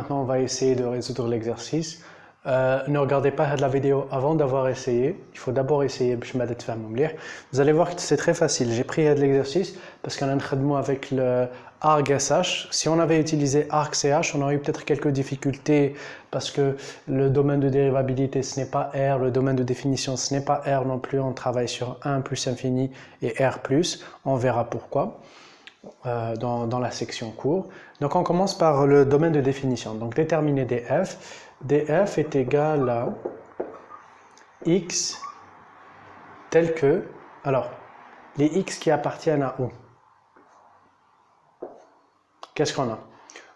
maintenant on va essayer de résoudre l'exercice. Ne regardez pas la vidéo avant d'avoir essayé. Il faut d'abord essayer. Vous allez voir que c'est très facile. J'ai pris l'exercice parce qu'on a un traitement avec le arg-sh. Si on avait utilisé arg-ch, on aurait eu peut-être quelques difficultés parce que le domaine de dérivabilité ce n'est pas R, le domaine de définition ce n'est pas R non plus. On travaille sur 1 plus infini et R plus. On verra pourquoi dans la section cours. Donc on commence par le domaine de définition. Donc déterminer df. df est égal à x tel que, alors, les x qui appartiennent à où? Qu'est-ce qu'on a?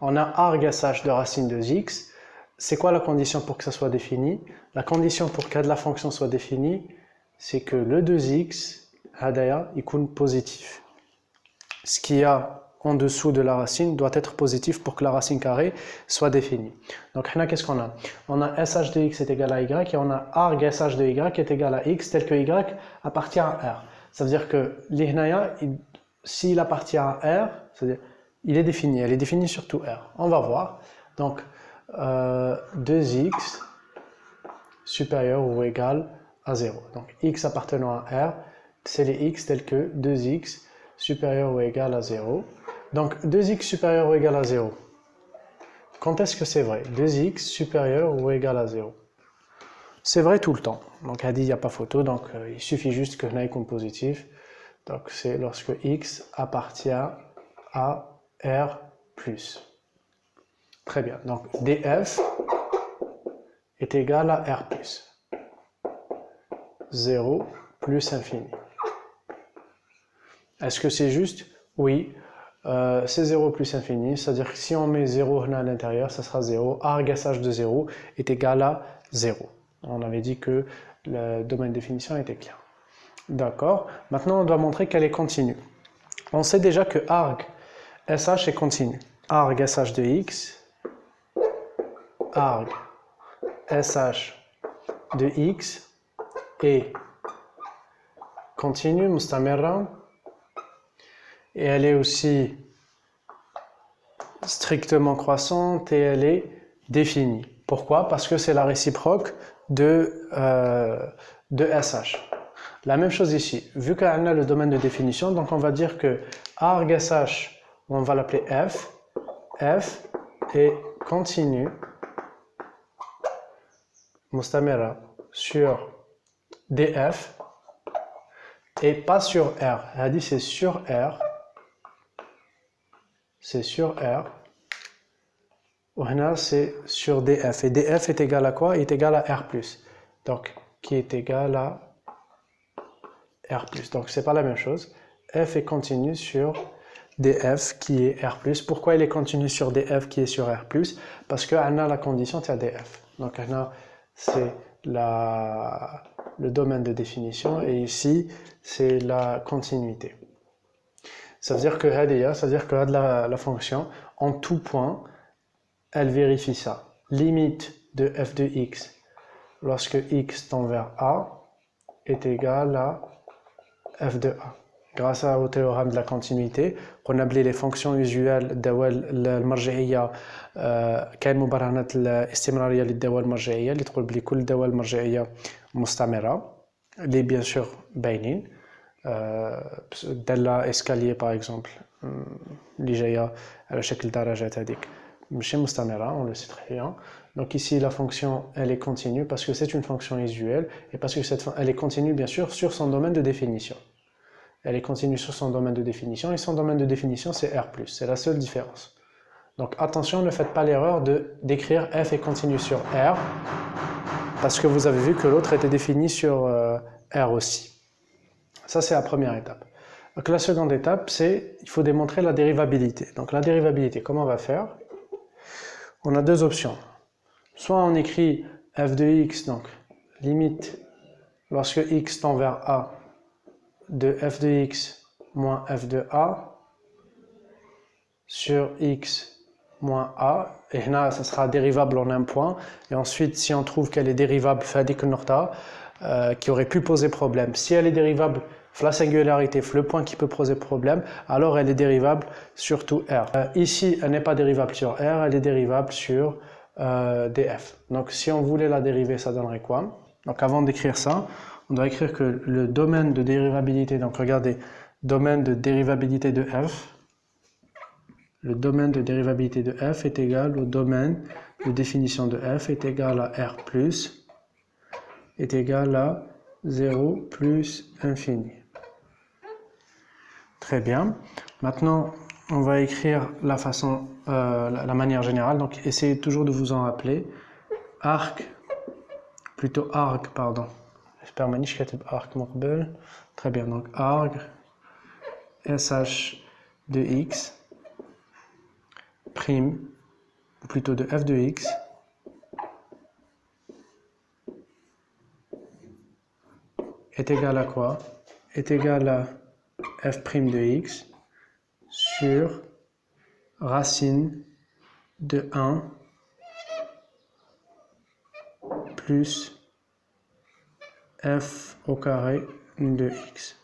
On a arg-sh de racine de x. C'est quoi la condition pour que ça soit défini? La condition pour que la fonction soit définie, c'est que le 2x, hadaya, il est positif. Ce qu'il y a en dessous de la racine doit être positif pour que la racine carrée soit définie. Donc, qu'est-ce qu'on a? On a sh de x est égal à y et on a arg-sh de y est égal à x tel que y appartient à R. Ça veut dire que l'ihnaya, s'il appartient à R, c'est-à-dire il est défini, elle est définie sur tout R. On va voir. Donc, 2x supérieur ou égal à 0. Donc, x appartenant à R, c'est les x tels que 2x supérieur ou égal à 0. Donc, 2x supérieur ou égal à 0. Quand est-ce que c'est vrai? 2x supérieur ou égal à 0. C'est vrai tout le temps. Donc, il n'y a pas photo. Donc, il suffit juste que y ait positif. Donc, c'est lorsque x appartient à R+. Très bien. Donc, df est égal à R+. 0 plus infini. Est-ce que c'est juste? Oui. C'est 0 plus infini, c'est-à-dire que si on met 0 à l'intérieur, ça sera 0. Arg-sh de 0 est égal à 0. On avait dit que le domaine de définition était clair. D'accord. Maintenant, on doit montrer qu'elle est continue. On sait déjà que arg-sh est continu. Arg-sh de x, arg-sh de x est continue, mustamirra. Et elle est aussi strictement croissante et elle est définie. Pourquoi? Parce que c'est la réciproque de sh. La même chose ici. Vu qu'on a le domaine de définition, donc on va dire que arg-sh, on va l'appeler f. f est continue, mustamira, sur df et pas sur R. Elle a dit c'est sur R. C'est sur R. Ou c'est sur df. Et df est égal à quoi? Il est égal à R+. Donc, qui est égal à R+. Donc, c'est pas la même chose. F est continu sur df qui est R+. Pourquoi il est continu sur df qui est sur R+? Parce qu'on a la condition de df. Donc, c'est le domaine de définition et ici, c'est la continuité. Ça veut dire que la fonction, en tout point, elle vérifie ça. Limite de f de x lorsque x tend vers a est égal à f de a. Grâce au théorème de la continuité, on a appelé les fonctions usuelles دول المرجعية كاين مبرهنات الاستمرارية للدول المرجعية اللي تقول بلي كل دول مرجعية مستمرة اللي bien sûr باينين دالة اسكاليي par exemple اللي جاية على شكل درجات هذيك ماشي مستمرة, on le sait très bien. Donc ici la fonction elle est continue parce que c'est une fonction usuelle et parce que elle est continue bien sûr sur son domaine de définition. Elle est continue sur son domaine de définition et son domaine de définition c'est R+, c'est la seule différence. Donc attention, ne faites pas l'erreur d'écrire f est continue sur R parce que vous avez vu que l'autre était défini sur R aussi. Ça c'est la première étape. Donc la seconde étape c'est il faut démontrer la dérivabilité. Donc la dérivabilité, comment on va faire? On a deux options. Soit on écrit f de x, donc limite lorsque x tend vers a de f de x moins f de a sur x moins a, et là ça sera dérivable en un point, et ensuite si on trouve qu'elle est dérivable fadik norta qui aurait pu poser problème, si elle est dérivable la singularité, le point qui peut poser problème, alors elle est dérivable sur tout R. Ici, elle n'est pas dérivable sur R, elle est dérivable sur df. Donc si on voulait la dériver, ça donnerait quoi? Donc avant d'écrire ça, on doit écrire que le domaine de dérivabilité, donc regardez, domaine de dérivabilité de f, le domaine de dérivabilité de f est égal au domaine de définition de f est égal à R plus, est égal à 0 plus infini. Très bien. Maintenant, on va écrire la façon, la manière générale. Donc, essayez toujours de vous en rappeler. Arc, plutôt arc, pardon. J'espère que je vais arc mobile. Très bien. Donc, arc sh de x prime, ou plutôt de f de x est égal à quoi? Est égal à f' de x sur racine de 1 plus f au carré de x.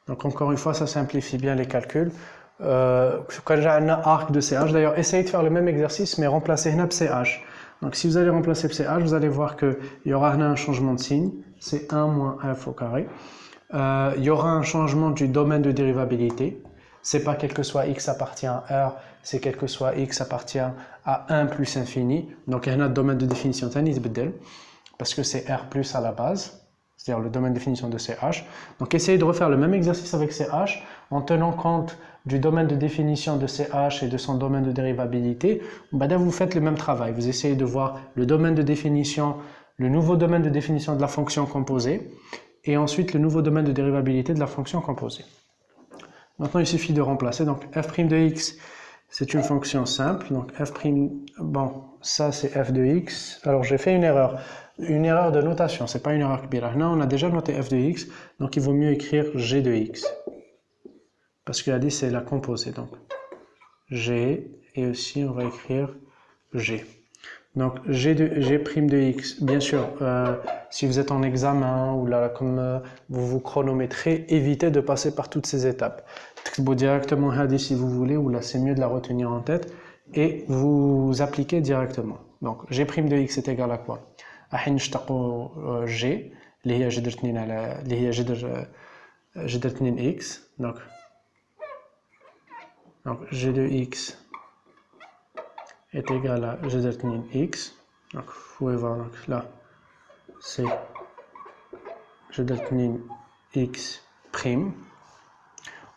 Donc encore une fois, ça simplifie bien les calculs. Quand j'ai un arc de CH, d'ailleurs, essayez de faire le même exercice, mais remplacez par CH. Donc si vous allez remplacer CH, vous allez voir qu'il y aura un changement de signe, c'est 1 moins f au carré. Il y aura un changement du domaine de dérivabilité. C'est pas quel que soit x appartient à R, c'est quel que soit x appartient à 1 plus infini. Donc il y a un domaine de définition parce que c'est R plus à la base, c'est-à-dire le domaine de définition de CH. Donc essayez de refaire le même exercice avec CH en tenant compte du domaine de définition de CH et de son domaine de dérivabilité. Vous faites le même travail. Vous essayez de voir le domaine de définition, le nouveau domaine de définition de la fonction composée et ensuite le nouveau domaine de dérivabilité de la fonction composée. Maintenant, il suffit de remplacer. Donc, f' de x, c'est une fonction simple. Donc, f', bon, ça c'est f de x. Alors, j'ai fait une erreur de notation. C'est pas une erreur kbira. Là, on a déjà noté f de x. Donc, il vaut mieux écrire g de x. Parce qu'il a dit c'est la composée. Donc, g, et aussi, on va écrire g. Donc, g' de x, bien sûr, si vous êtes en examen ou là, comme vous vous chronométrez, évitez de passer par toutes ces étapes. Directement si vous voulez, ou là, c'est mieux de la retenir en tête, et vous appliquez directement. Donc, g' de x est égal à quoi? G, اللي هي جذر 2 على اللي هي جذر 2 x. Donc, g de x est égal à jδ x. Donc, vous pouvez voir donc, là, c'est jδ x prime.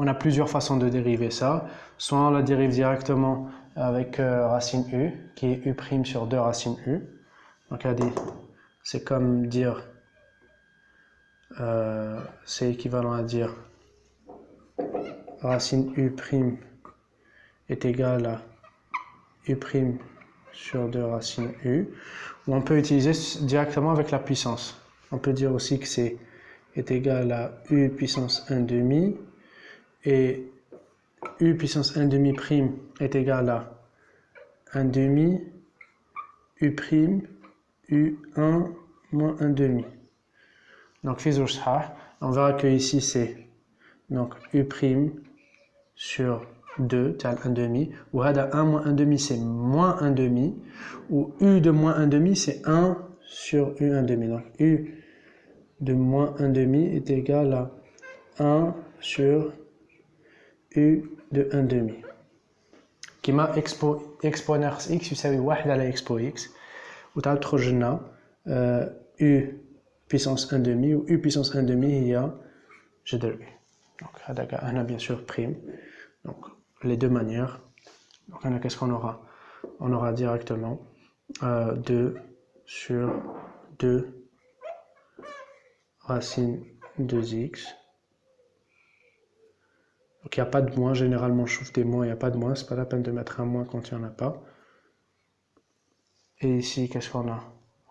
On a plusieurs façons de dériver ça. Soit on la dérive directement avec racine u, qui est u' sur 2 racines u. Donc, c'est comme dire, c'est équivalent à dire racine u' est égal à u' sur 2 racines u, ou on peut utiliser directement avec la puissance. On peut dire aussi que c'est est égal à u puissance 1 demi, et u puissance 1 demi prime est égal à 1 demi u prime u1 moins 1 demi. Donc, on verra que ici c'est donc u prime sur 2, tel 1 demi, ou 1 moins 1 demi c'est moins 1 demi, ou u de moins 1 demi c'est 1 sur u 1 demi. Donc u de moins 1 demi est égal à 1 sur u de 1 demi. Qui m'a exponent x يساوي 1 على expo x, ou تعال تخرج u puissance 1 demi, ou u puissance 1 demi il y a جذر u. Donc هذا bien sûr prime. Donc les deux manières. Donc qu'est-ce qu'on aura? On aura directement 2 sur 2 racine 2x. Donc il n'y a pas de moins, généralement je trouve des moins, il n'y a pas de moins, c'est pas la peine de mettre un moins quand il n'y en a pas. Et ici, qu'est-ce qu'on a?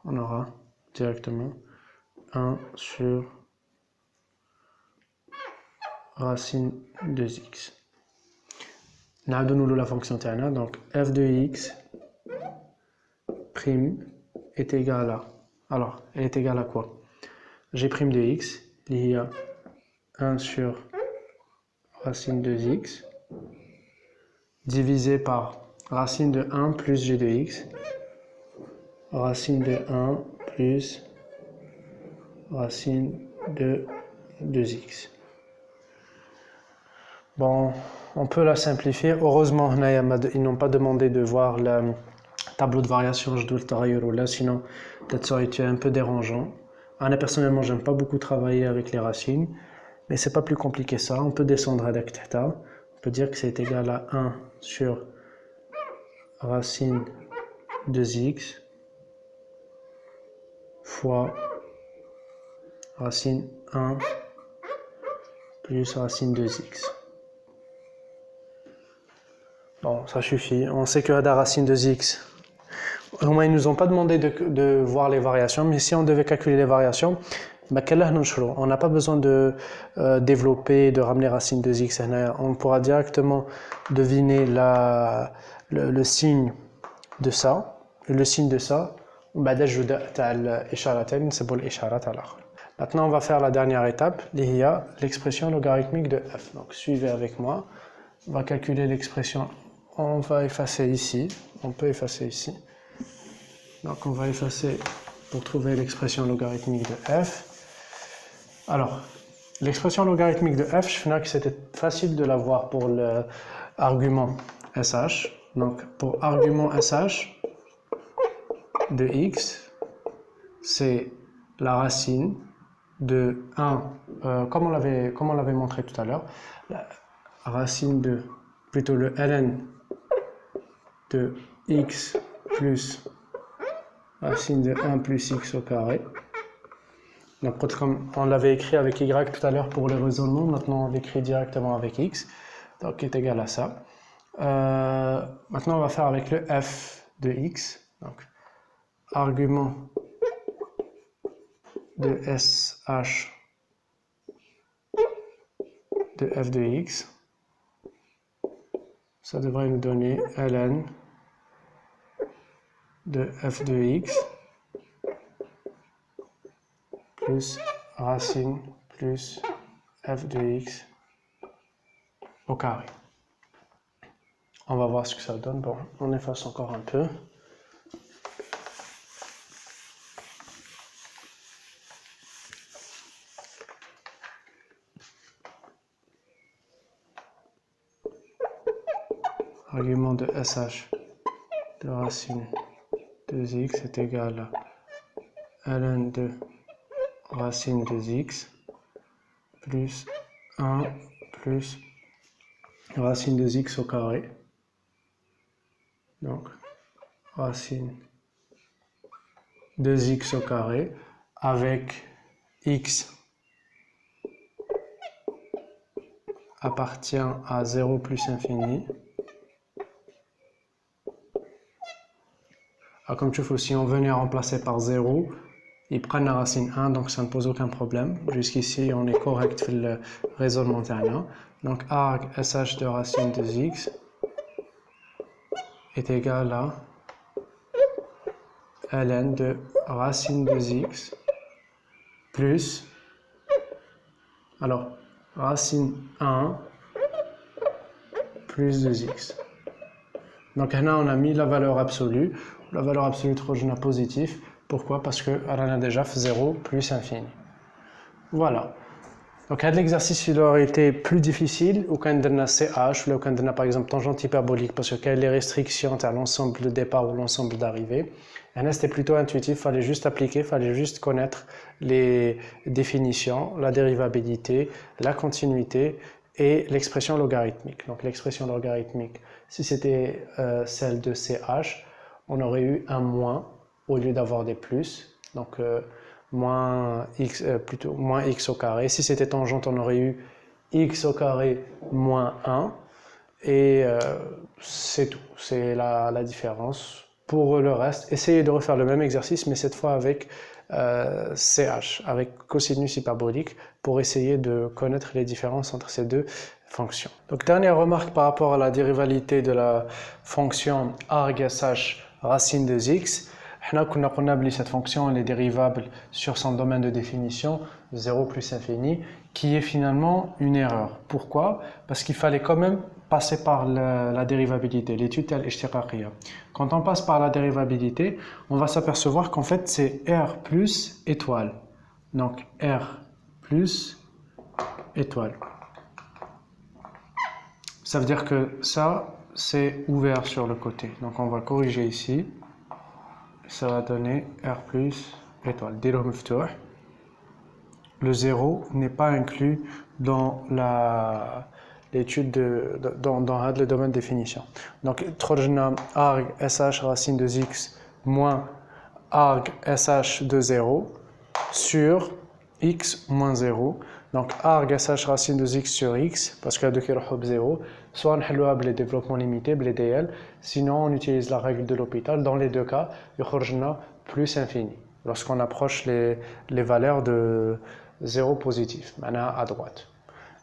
On aura directement 1 sur racine 2x. Nous la fonction tana, donc f de x prime est égal à, alors elle est égale à quoi? G' de x il y a 1 sur racine de x divisé par racine de 1 plus g de x, racine de 1 plus racine de 2x. Bon, on peut la simplifier. Heureusement, ils n'ont pas demandé de voir le tableau de variation, je dois le travailler là, sinon peut-être ça aurait été un peu dérangeant. Personnellement, j'aime pas beaucoup travailler avec les racines, mais c'est pas plus compliqué ça. On peut descendre avec θ. On peut dire que c'est égal à 1 sur racine de x fois racine 1 plus racine de x. Bon, ça suffit. On sait que la racine de x, au moins ils nous ont pas demandé de voir les variations, mais si on devait calculer les variations, on n'a pas besoin de développer, de ramener racine de x. On pourra directement deviner le signe de ça. Le signe de ça, maintenant on va faire la dernière étape, l'expression logarithmique de f. Donc suivez avec moi. On va calculer l'expression. On va effacer ici. On peut effacer ici. Donc on va effacer pour trouver l'expression logarithmique de f. Alors, l'expression logarithmique de f, je finis que c'était facile de la voir pour l'argument sh. Donc pour argument sh de x, c'est la racine de 1, comme on l'avait montré tout à l'heure, la racine de, plutôt le ln de x plus racine de 1 plus x au carré. Donc comme on l'avait écrit avec y tout à l'heure pour le raisonnement, maintenant on l'écrit directement avec x, donc qui est égal à ça. Maintenant on va faire avec le f de x, donc argument de sh de f de x, ça devrait nous donner ln de f de x plus racine plus f de x au carré. On va voir ce que ça donne. Bon, on efface encore un peu. Argument de sh de racine de x est égal à ln de racine de x plus 1 plus racine de x au carré. Donc, racine de x au carré avec x appartient à 0 plus infini. Alors, comme tu vois, si on venait à remplacer par 0, ils prennent la racine 1, donc ça ne pose aucun problème. Jusqu'ici, on est correct pour le raisonnement italien. Donc, arg sh de racine de x est égal à ln de racine de x plus, alors, racine 1 plus 2x. Donc, là, on a mis la valeur absolue. La valeur absolue est positive. Pourquoi? Parce que on a déjà fait 0 plus infini. Voilà. Donc, l'exercice il aurait été plus difficile ou quand on a CH ou quand on a par exemple tangente hyperbolique parce que les restrictions à l'ensemble de départ ou l'ensemble d'arrivée. Là, c'était plutôt intuitif, il fallait juste appliquer, il fallait juste connaître les définitions, la dérivabilité, la continuité et l'expression logarithmique. Donc, l'expression logarithmique, si c'était celle de CH, on aurait eu un moins au lieu d'avoir des plus. Donc, moins x, plutôt moins x au carré. Si c'était tangente, on aurait eu x au carré moins 1. Et c'est tout. C'est la différence. Pour le reste, essayez de refaire le même exercice, mais cette fois avec CH, avec cosinus hyperbolique, pour essayer de connaître les différences entre ces deux fonctions. Donc, dernière remarque par rapport à la dérivabilité de la fonction arg sh racine de x. On a قلنا cette fonction elle est dérivable sur son domaine de définition 0 plus infini qui est finalement une erreur. Pourquoi? Parce qu'il fallait quand même passer par la dérivabilité, l'étude al-ishtiqaqiyya. Quand on passe par la dérivabilité, on va s'apercevoir qu'en fait c'est R plus étoile. Donc R plus étoile. Ça veut dire que ça c'est ouvert sur le côté. Donc on va corriger ici. Ça va donner R plus étoile. Le 0 n'est pas inclus dans l'étude dans le domaine de définition. Donc, trojna arg sh racine de x moins arg sh de 0 sur x moins 0. Donc, arg sh racine de x sur x, parce qu'il y a deux qui sont 0, soit on a les développements limités, les DL, sinon on utilise la règle de l'hôpital. Dans les deux cas, il y a plus infini. Lorsqu'on approche les valeurs de 0 positif, maintenant à droite.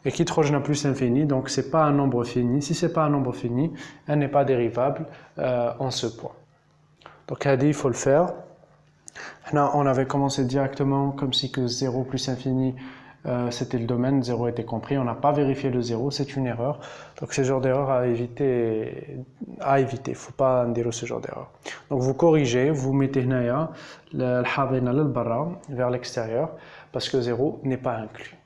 Et qui trogne plus infini, donc ce n'est pas un nombre fini. Si ce n'est pas un nombre fini, elle n'est pas dérivable en ce point. Donc, il faut le faire. Là, on avait commencé directement comme si que 0 plus infini, c'était le domaine, 0 était compris. On n'a pas vérifié le 0, c'est une erreur. Donc, c'est ce genre d'erreur à éviter. Il ne faut pas dire ce genre d'erreur. Donc, vous corrigez, vous mettez le vers l'extérieur, parce que 0 n'est pas inclus.